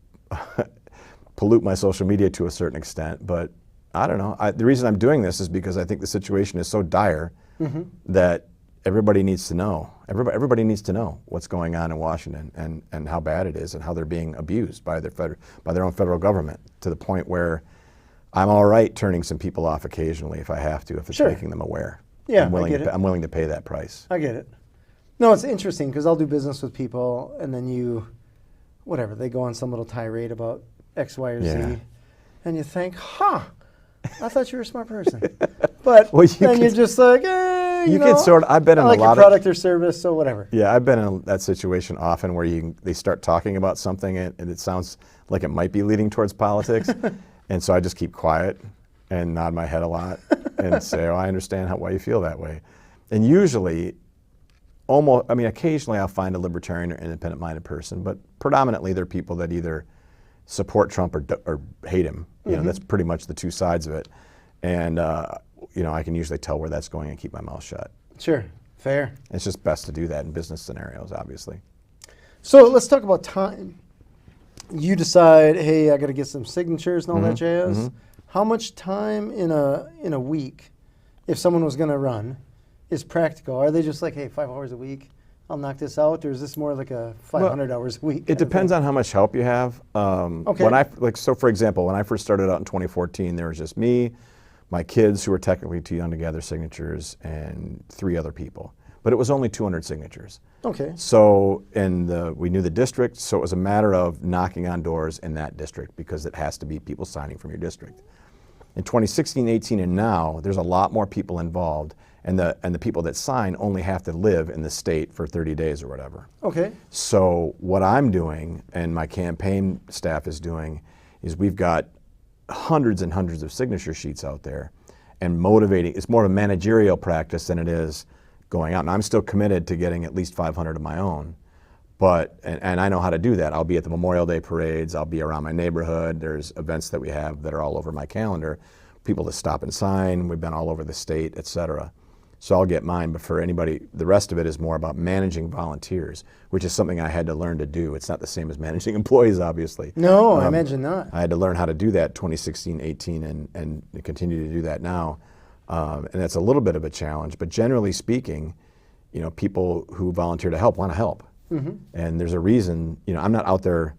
pollute my social media to a certain extent. But I don't know. The reason I'm doing this is because I think the situation is so dire that everybody needs to know. Everybody needs to know what's going on in Washington and how bad it is and how they're being abused by their own federal government, to the point where I'm all right turning some people off occasionally if I have to, if it's making them aware. Yeah, I'm willing I get it. I'm willing to pay that price. I get it. No, it's interesting because I'll do business with people, and then they go on some little tirade about X, Y, or Z, and you think, I thought you were a smart person. But then you're just like, I've been in like a lot your product or service, so whatever. Yeah, I've been in that situation often where they start talking about something and it sounds like it might be leading towards politics, and so I just keep quiet and nod my head a lot and say, I understand why you feel that way. And usually, almost, I mean, occasionally I'll find a libertarian or independent-minded person, but predominantly they're people that either support Trump or hate him. You know, that's pretty much the two sides of it. And, you know, I can usually tell where that's going and keep my mouth shut. Sure, fair. It's just best to do that in business scenarios, obviously. So let's talk about time. You decide, hey, I got to get some signatures and all that jazz. How much time in a week, if someone was going to run, is practical? Are they just like, hey, 5 hours a week, I'll knock this out, or is this more like a 500 hours a week? It depends on how much help you have. Okay. So for example, when I first started out in 2014, there was just me, my kids who were technically too young to gather signatures, and 3 other people. But it was only 200 signatures. Okay. So, we knew the district, so it was a matter of knocking on doors in that district because it has to be people signing from your district. In 2016, 18, and now, there's a lot more people involved, and the people that sign only have to live in the state for 30 days or whatever. Okay. So what I'm doing, and my campaign staff is doing, is we've got hundreds and hundreds of signature sheets out there, and motivating. It's more of a managerial practice than it is going out. And I'm still committed to getting at least 500 of my own, but and I know how to do that. I'll be at the Memorial Day parades. I'll be around my neighborhood. There's events that we have that are all over my calendar. People to stop and sign. We've been all over the state, etc. So I'll get mine. But for anybody, the rest of it is more about managing volunteers, which is something I had to learn to do. It's not the same as managing employees, obviously. No, I imagine not. I had to learn how to do that 2016, 18, and continue to do that now. And that's a little bit of a challenge, but generally speaking, you know, people who volunteer to help want to help. And there's a reason, you know, I'm not out there,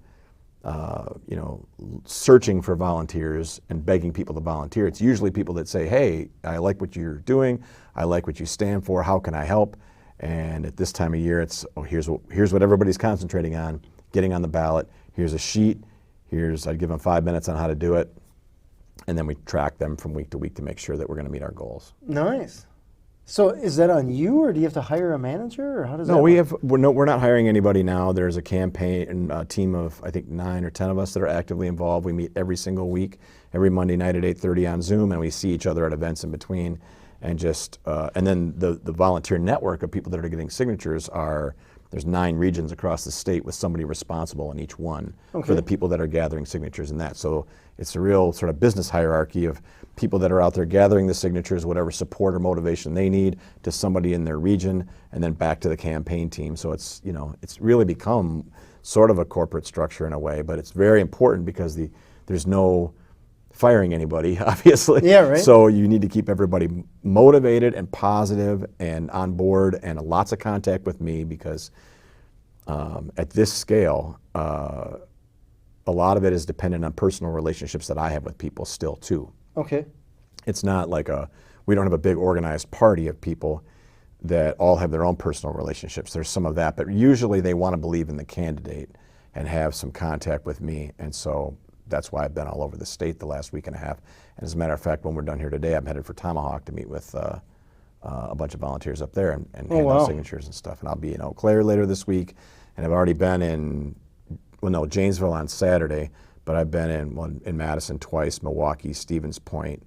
you know, searching for volunteers and begging people to volunteer. It's usually people that say, hey, I like what you're doing. I like what you stand for. How can I help? And at this time of year, it's, oh, here's what everybody's concentrating on, getting on the ballot. Here's a sheet. I'd give them 5 minutes on how to do it. And then we track them from week to week to make sure that we're going to meet our goals. Nice. So is that on you, or do you have to hire a manager, or how does that work? No, we're not hiring anybody now. There's a campaign team of, I think, 9 or 10 of us that are actively involved. We meet every single week, every Monday night at 8:30 on Zoom, and we see each other at events in between. And just and then the volunteer network of people that are getting signatures there's 9 regions across the state with somebody responsible in each one for the people that are gathering signatures in that. So it's a real sort of business hierarchy of people that are out there gathering the signatures, whatever support or motivation they need, to somebody in their region, and then back to the campaign team. So it's, you know, it's really become sort of a corporate structure in a way, but it's very important because there's no firing anybody, obviously. Yeah, right. So you need to keep everybody motivated and positive and on board, and lots of contact with me because at this scale, a lot of it is dependent on personal relationships that I have with people still too. Okay. It's not like we don't have a big organized party of people that all have their own personal relationships. There's some of that, but usually they want to believe in the candidate and have some contact with me. And so that's why I've been all over the state the last week and a half. And as a matter of fact, when we're done here today, I'm headed for Tomahawk to meet with a bunch of volunteers up there and hand out signatures and stuff. And I'll be in Eau Claire later this week. And I've already been in, Janesville on Saturday, but I've been in Madison twice, Milwaukee, Stevens Point,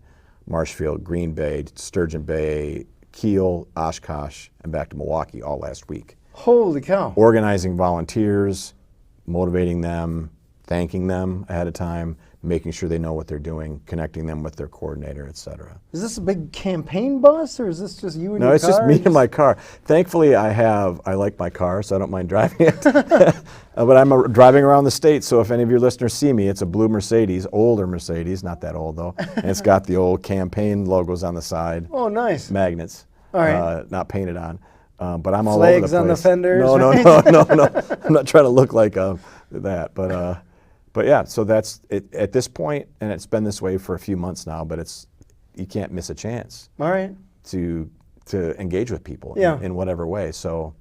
Marshfield, Green Bay, Sturgeon Bay, Kiel, Oshkosh, and back to Milwaukee all last week. Holy cow. Organizing volunteers, motivating them, thanking them ahead of time, making sure they know what they're doing, connecting them with their coordinator, et cetera. Is this a big campaign bus, or is this just you and your car? No, it's just me and my car. Thankfully, I like my car, so I don't mind driving it. But I'm driving around the state, so if any of your listeners see me, it's a blue Mercedes, older Mercedes, not that old though, and it's got the old campaign logos on the side. Oh, nice. Magnets. All right. Not painted on. But I'm all Flags over the place. on the fenders. No. I'm not trying to look like that, but yeah, so that's it at this point, and it's been this way for a few months now, but you can't miss a chance. All right. To engage with people in whatever way. So,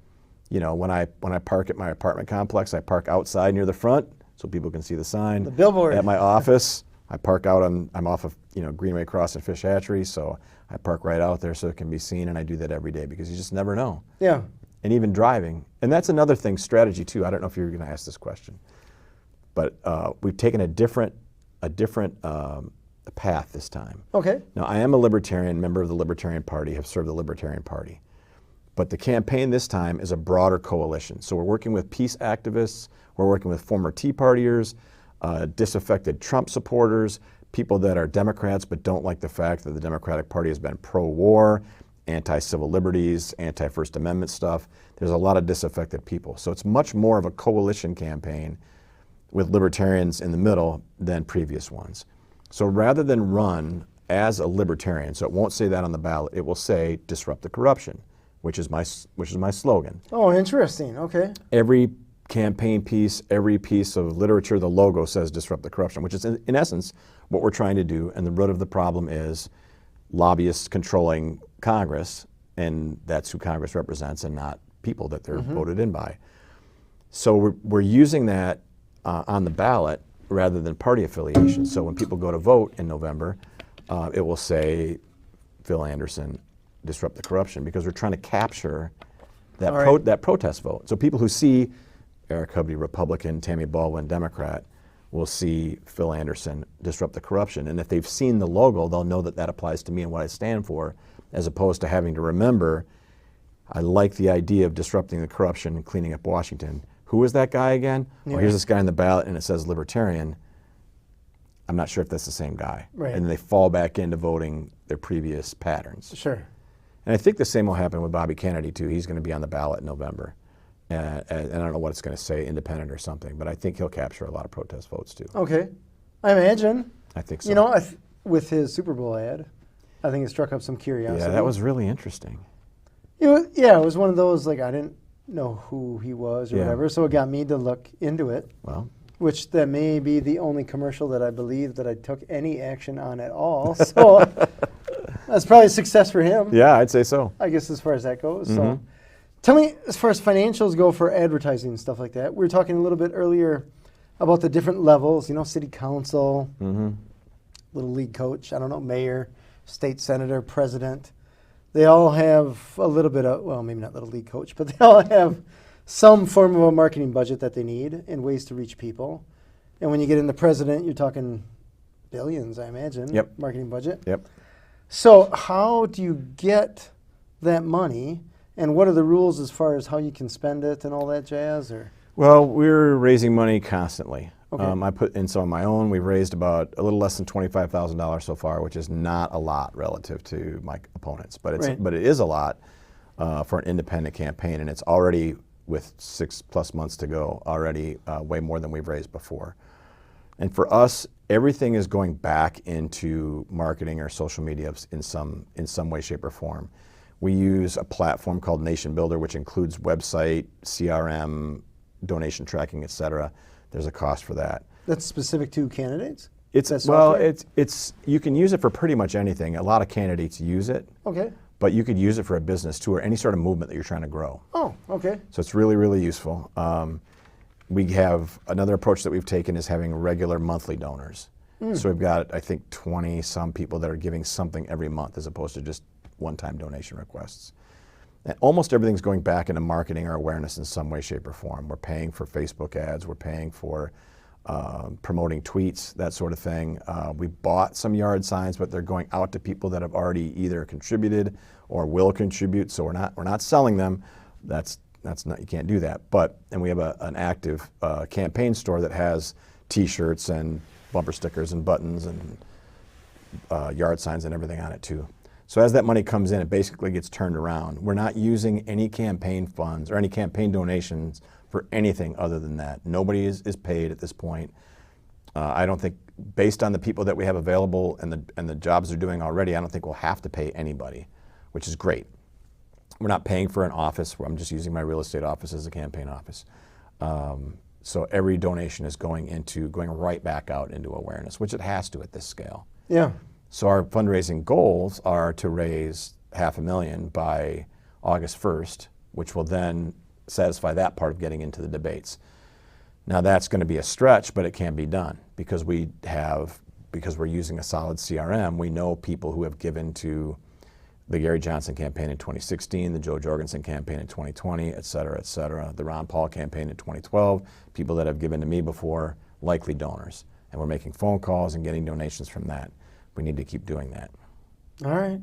when I park at my apartment complex, I park outside near the front so people can see the sign. The billboard. At my office, I park out I'm off of Greenway Cross and Fish Hatchery, so I park right out there so it can be seen, and I do that every day because you just never know. Yeah. And even driving, and that's another thing, strategy too. I don't know if you're going to ask this question. But we've taken a different path this time. Okay. Now, I am a libertarian, member of the Libertarian Party, have served the Libertarian Party. But the campaign this time is a broader coalition. So we're working with peace activists, we're working with former Tea Partiers, disaffected Trump supporters, people that are Democrats but don't like the fact that the Democratic Party has been pro-war, anti-civil liberties, anti-First Amendment stuff. There's a lot of disaffected people. So it's much more of a coalition campaign with libertarians in the middle than previous ones. So rather than run as a libertarian, so it won't say that on the ballot, it will say disrupt the corruption, which is my slogan. Oh, interesting. Okay. Every campaign piece, every piece of literature, the logo says disrupt the corruption, which is in essence what we're trying to do. And the root of the problem is lobbyists controlling Congress, and that's who Congress represents and not people that they're voted in by. So we're using that on the ballot rather than party affiliation. So when people go to vote in November, it will say Phil Anderson, disrupt the corruption, because we're trying to capture that, that protest vote. So people who see Eric Hubby, Republican, Tammy Baldwin, Democrat, will see Phil Anderson, disrupt the corruption. And if they've seen the logo, they'll know that that applies to me and what I stand for, as opposed to having to remember, I like the idea of disrupting the corruption and cleaning up Washington. Who is that guy again? Yeah. Well, here's this guy on the ballot and it says libertarian. I'm not sure if that's the same guy. Right. And they fall back into voting their previous patterns. Sure. And I think the same will happen with Bobby Kennedy too. He's going to be on the ballot in November. And I don't know what it's going to say, independent or something, but I think he'll capture a lot of protest votes too. Okay. I imagine. I think so. You know, with his Super Bowl ad, I think it struck up some curiosity. Yeah, that was really interesting. It was one of those, like, I didn't know who he was or whatever, so it got me to look into it. Well, which that may be the only commercial that I believe that I took any action on at all. So that's probably a success for him. Yeah, I'd say so. I guess as far as that goes. So tell me, as far as financials go for advertising and stuff like that, we were talking a little bit earlier about the different levels, you know, city council, little league coach, I don't know, mayor, state senator, president. They all have a little bit of, well, maybe not little league coach, but they all have some form of a marketing budget that they need and ways to reach people. And when you get into president, you're talking billions, I imagine, marketing budget. Yep. So how do you get that money, and what are the rules as far as how you can spend it and all that jazz? Or well, we're raising money constantly. Okay. I put in some of my own. We've raised about a little less than $25,000 so far, which is not a lot relative to my opponents, but it's but it is a lot for an independent campaign, and it's already, with 6+ months to go, already way more than we've raised before. And for us, everything is going back into marketing or social media in some way, shape, or form. We use a platform called Nation Builder, which includes website, CRM, donation tracking, et cetera. There's a cost for that. That's specific to candidates? It's you can use it for pretty much anything. A lot of candidates use it. Okay. But you could use it for a business too, or any sort of movement that you're trying to grow. Oh, okay. So it's really, really useful. We have another approach that we've taken is having regular monthly donors. So we've got, I think, 20 some people that are giving something every month as opposed to just one-time donation requests. And almost everything's going back into marketing or awareness in some way, shape, or form. We're paying for Facebook ads. We're paying for promoting tweets, that sort of thing. We bought some yard signs, but they're going out to people that have already either contributed or will contribute. So we're not selling them. That's not, you can't do that. And we have an active campaign store that has T-shirts and bumper stickers and buttons and yard signs and everything on it too. So as that money comes in, it basically gets turned around. We're not using any campaign funds or any campaign donations for anything other than that. Nobody is paid at this point. I don't think, based on the people that we have available and the jobs they're doing already, I don't think we'll have to pay anybody, which is great. We're not paying for an office. I'm just using my real estate office as a campaign office. So every donation is going right back out into awareness, which it has to at this scale. Yeah. So our fundraising goals are to raise $500,000 by August 1st, which will then satisfy that part of getting into the debates. Now that's going to be a stretch, but it can be done because we're using a solid CRM. We know people who have given to the Gary Johnson campaign in 2016, the Joe Jorgensen campaign in 2020, et cetera, the Ron Paul campaign in 2012, people that have given to me before, likely donors. And we're making phone calls and getting donations from that. We need to keep doing that. All right.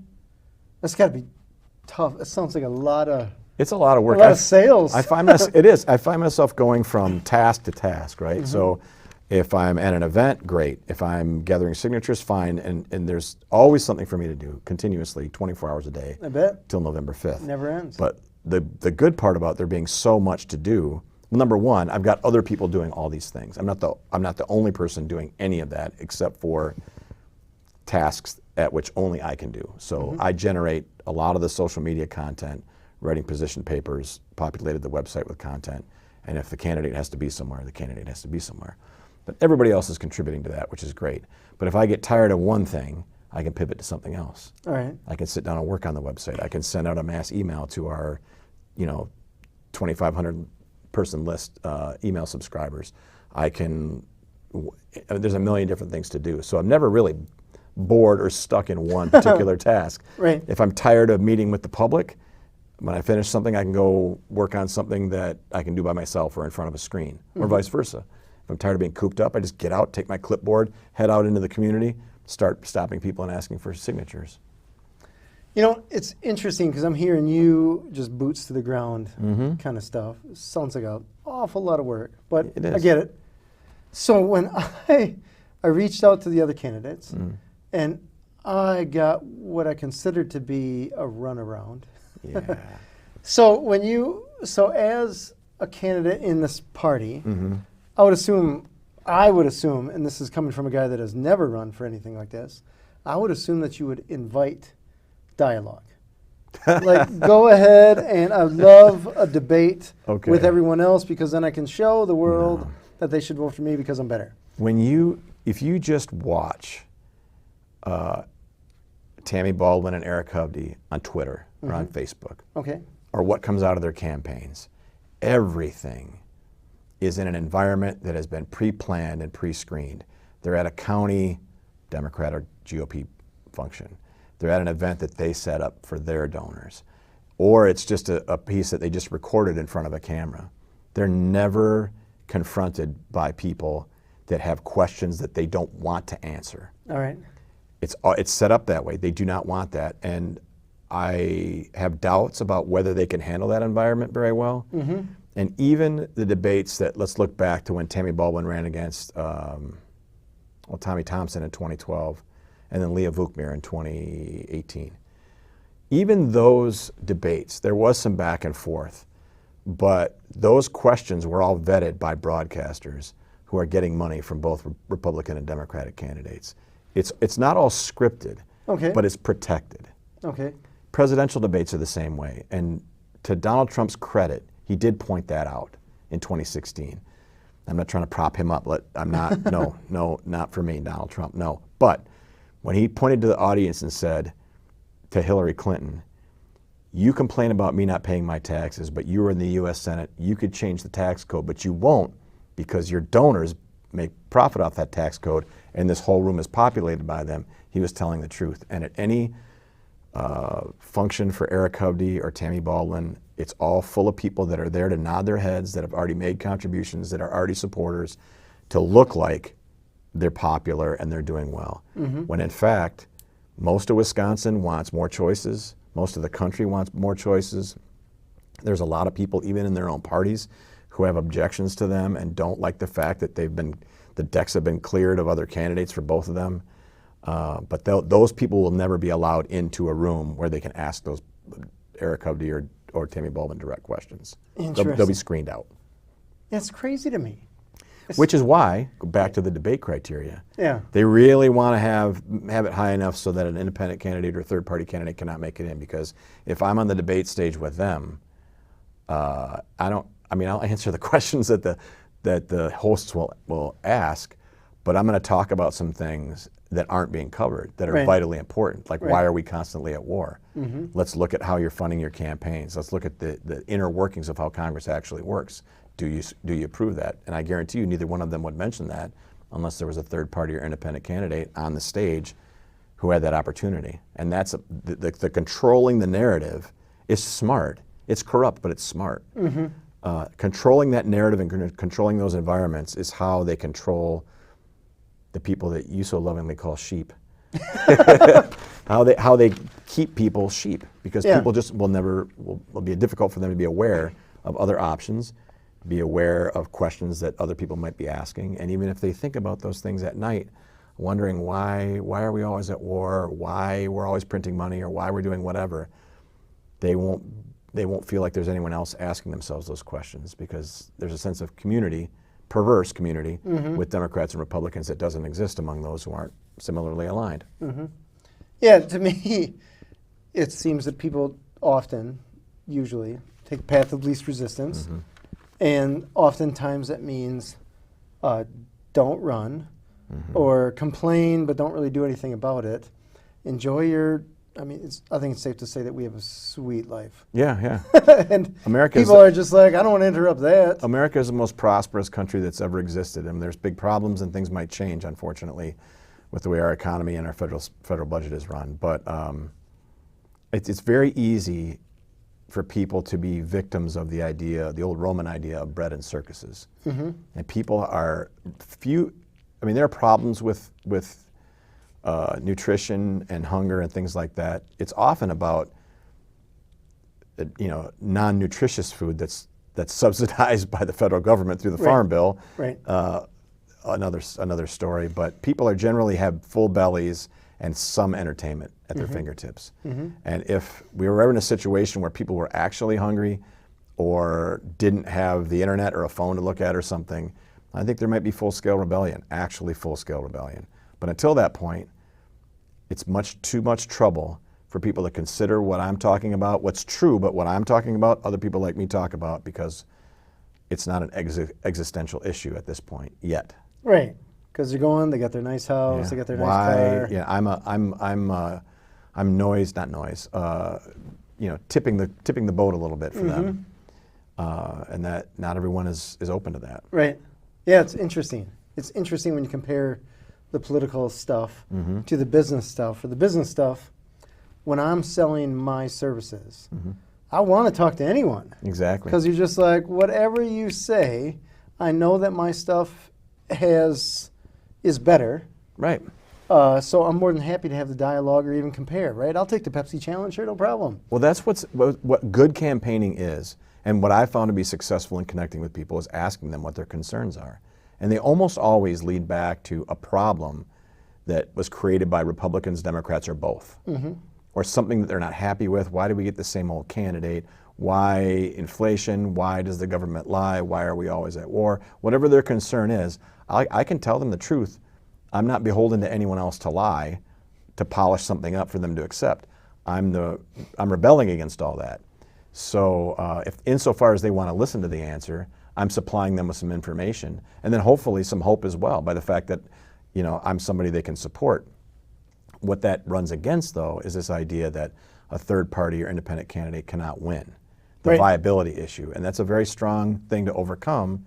That's got to be tough. It sounds like a lot of It's a lot of work. A lot of sales. It is. I find myself going from task to task, right? So if I'm at an event, great. If I'm gathering signatures, fine. And there's always something for me to do continuously, 24 hours a day. I bet. Till November 5th. Never ends. But the good part about there being so much to do, number one, I've got other people doing all these things. I'm not the only person doing any of that except for tasks at which only I can do. So I generate a lot of the social media content, writing position papers, populated the website with content, and if the candidate has to be somewhere, the candidate has to be somewhere. But everybody else is contributing to that, which is great. But if I get tired of one thing, I can pivot to something else. All right. I can sit down and work on the website. I can send out a mass email to our, 2,500 person list email subscribers. There's a million different things to do. So I'm never really bored or stuck in one particular task. Right. If I'm tired of meeting with the public, when I finish something, I can go work on something that I can do by myself or in front of a screen, or vice versa. If I'm tired of being cooped up, I just get out, take my clipboard, head out into the community, start stopping people and asking for signatures. It's interesting because I'm hearing you just boots to the ground kind of stuff. It sounds like an awful lot of work, but It is. I get it. So when I reached out to the other candidates, and I got what I considered to be a runaround. Yeah. So as a candidate in this party, I would assume, and this is coming from a guy that has never run for anything like this, I would assume that you would invite dialogue. Like, go ahead, and I love a debate with everyone else because then I can show the world that they should vote for me because I'm better. If you just watch Tammy Baldwin and Eric Hovde on Twitter or on Facebook, or what comes out of their campaigns, everything is in an environment that has been pre-planned and pre-screened. They're at a county Democrat or GOP function. They're at an event that they set up for their donors. Or it's just a piece that they just recorded in front of a camera. They're never confronted by people that have questions that they don't want to answer. All right. It's set up that way. They do not want that. And I have doubts about whether they can handle that environment very well. And even the debates that, let's look back to when Tammy Baldwin ran against Tommy Thompson in 2012, and then Leah Vukmir in 2018. Even those debates, there was some back and forth, but those questions were all vetted by broadcasters who are getting money from both Republican and Democratic candidates. It's not all scripted, but it's protected. Presidential debates are the same way, and to Donald Trump's credit, he did point that out in 2016. I'm not trying to prop him up. I'm not, no, not for me, Donald Trump, no. But when he pointed to the audience and said to Hillary Clinton, you complain about me not paying my taxes, but you were in the US Senate, you could change the tax code, but you won't because your donors make profit off that tax code and this whole room is populated by them. He was telling the truth. And at any function for Eric Hovde or Tammy Baldwin, it's all full of people that are there to nod their heads, that have already made contributions, that are already supporters, to look like they're popular and they're doing well. When in fact, most of Wisconsin wants more choices. Most of the country wants more choices. There's a lot of people, even in their own parties, who have objections to them and don't like the fact that the decks have been cleared of other candidates for both of them. But those people will never be allowed into a room where they can ask those Eric Hovde or Tammy Baldwin direct questions. They'll be screened out. It's crazy to me. Which is why, go back to the debate criteria. Yeah. They really want to have it high enough so that an independent candidate or third-party candidate cannot make it in. Because if I'm on the debate stage with them, I'll answer the questions that the hosts will ask, but I'm going to talk about some things that aren't being covered, that are vitally important. Like, why are we constantly at war? Let's look at how you're funding your campaigns. Let's look at the inner workings of how Congress actually works. Do you approve that? And I guarantee you neither one of them would mention that unless there was a third party or independent candidate on the stage who had that opportunity. And that's the controlling the narrative is smart. It's corrupt, but it's smart. Controlling that narrative and controlling those environments is how they control the people that you so lovingly call sheep. how they keep people sheep, because Yeah. people just will be difficult for them to be aware of other options, be aware of questions that other people might be asking, and even if they think about those things at night, wondering why are we always at war, why we're always printing money, or why we're doing whatever, they won't feel like there's anyone else asking themselves those questions, because there's a sense of community, perverse community, with Democrats and Republicans that doesn't exist among those who aren't similarly aligned. Yeah, to me, it seems that people often, usually, take the path of least resistance. And oftentimes that means don't run or complain, but don't really do anything about it. Enjoy your, I think it's safe to say that we have a sweet life. Yeah. And America's people are just like, I don't want to interrupt that. America is the most prosperous country that's ever existed, and there's big problems and things might change, unfortunately, with the way our economy and our federal budget is run. But it's very easy for people to be victims of the old Roman idea of bread and circuses. And people are there are problems with nutrition and hunger and things like that. It's often about non-nutritious food that's subsidized by the federal government through the Farm Bill. Right. Another story. But people are generally have full bellies and some entertainment at their fingertips. And if we were ever in a situation where people were actually hungry or didn't have the internet or a phone to look at or something, I think there might be full-scale rebellion, actually full-scale rebellion. But until that point, it's too much trouble for people to consider what I'm talking about, what's true, but what I'm talking about, other people like me talk about, because it's not an existential issue at this point yet. Right. Because they're going, they got their nice house, they got their nice car. Yeah, I'm tipping the boat a little bit for them, and that not everyone is open to that. Right. Yeah, it's interesting. It's interesting when you compare the political stuff to the business stuff. For the business stuff, when I'm selling my services, I want to talk to anyone. Exactly. Because you're just like, whatever you say, I know that my stuff is better. Right. So I'm more than happy to have the dialogue or even compare, right? I'll take the Pepsi challenge, sure, no problem. Well, that's what good campaigning is. And what I found to be successful in connecting with people is asking them what their concerns are. And they almost always lead back to a problem that was created by Republicans, Democrats, or both. Or something that they're not happy with. Why do we get the same old candidate? Why inflation? Why does the government lie? Why are we always at war? Whatever their concern is, I can tell them the truth. I'm not beholden to anyone else to lie, to polish something up for them to accept. I'm rebelling against all that. So if insofar as they want to listen to the answer, I'm supplying them with some information, and then hopefully some hope as well by the fact that I'm somebody they can support. What that runs against, though, is this idea that a third party or independent candidate cannot win, the viability issue. And that's a very strong thing to overcome.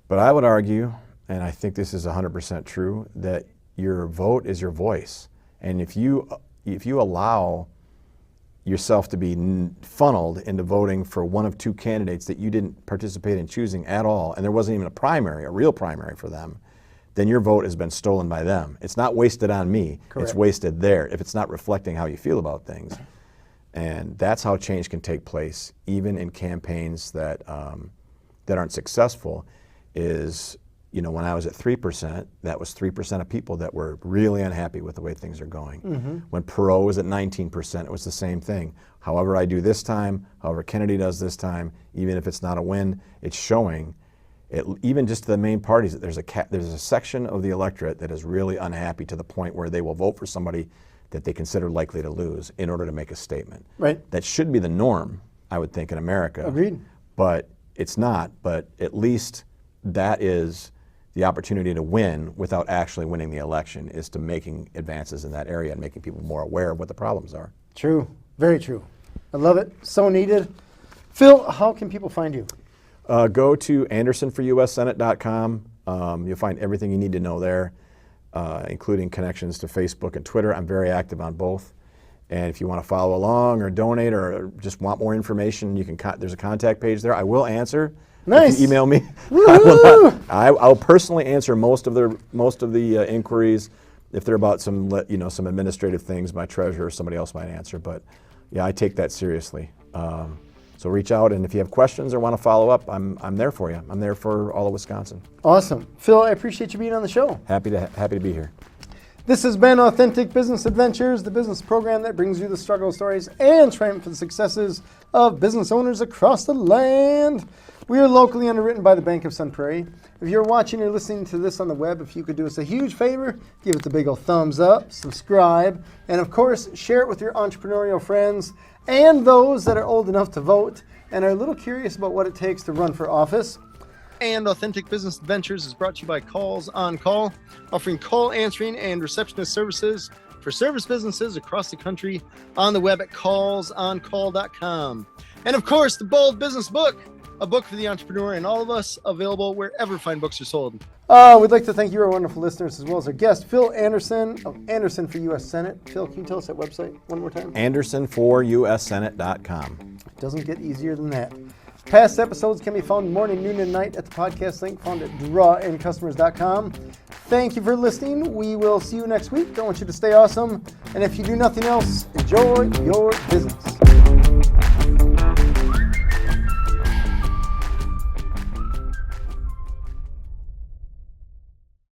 But I would argue, and I think this is 100% true, that your vote is your voice. And if you allow yourself to be funneled into voting for one of two candidates that you didn't participate in choosing at all, and there wasn't even a real primary for them, then your vote has been stolen by them. It's not wasted on me, it's wasted there if it's not reflecting how you feel about things. And that's how change can take place, even in campaigns that aren't successful, is, when I was at 3%, that was 3% of people that were really unhappy with the way things are going. When Perot was at 19%, it was the same thing. However I do this time, however Kennedy does this time, even if it's not a win, it's showing, even just to the main parties, that there's a section of the electorate that is really unhappy to the point where they will vote for somebody that they consider likely to lose in order to make a statement. Right. That should be the norm, I would think, in America. Agreed. But it's not. But at least that is the opportunity to win without actually winning the election, is to making advances in that area and making people more aware of what the problems are. True. Very true. I love it. So needed. Phil, how can people find you? Go to andersonforussenate.com. You'll find everything you need to know there, including connections to Facebook and Twitter. I'm very active on both. And if you want to follow along or donate or just want more information, you can. There's a contact page there. I will answer. Nice. If you email me, I'll personally answer most of the inquiries. If they're about some administrative things, my treasurer or somebody else might answer. But yeah, I take that seriously. So reach out, and if you have questions or want to follow up, I'm there for you. I'm there for all of Wisconsin. Awesome. Phil, I appreciate you being on the show. Happy to be here. This has been Authentic Business Adventures, the business program that brings you the struggle stories and triumphant successes of business owners across the land. We are locally underwritten by the Bank of Sun Prairie. If you're watching or listening to this on the web, if you could do us a huge favor, give it the big old thumbs up, subscribe, and of course, share it with your entrepreneurial friends and those that are old enough to vote and are a little curious about what it takes to run for office. And Authentic Business Adventures is brought to you by Calls on Call, offering call answering and receptionist services for service businesses across the country on the web at callsoncall.com. And of course, the Bold Business Book, a book for the entrepreneur and all of us, available wherever fine books are sold. We'd like to thank you, our wonderful listeners, as well as our guest, Phil Anderson of Anderson for U.S. Senate. Phil, can you tell us that website one more time? AndersonForUSSenate.com. It doesn't get easier than that. Past episodes can be found morning, noon, and night at the podcast link found at drawandcustomers.com. Thank you for listening. We will see you next week. I want you to stay awesome. And if you do nothing else, enjoy your business.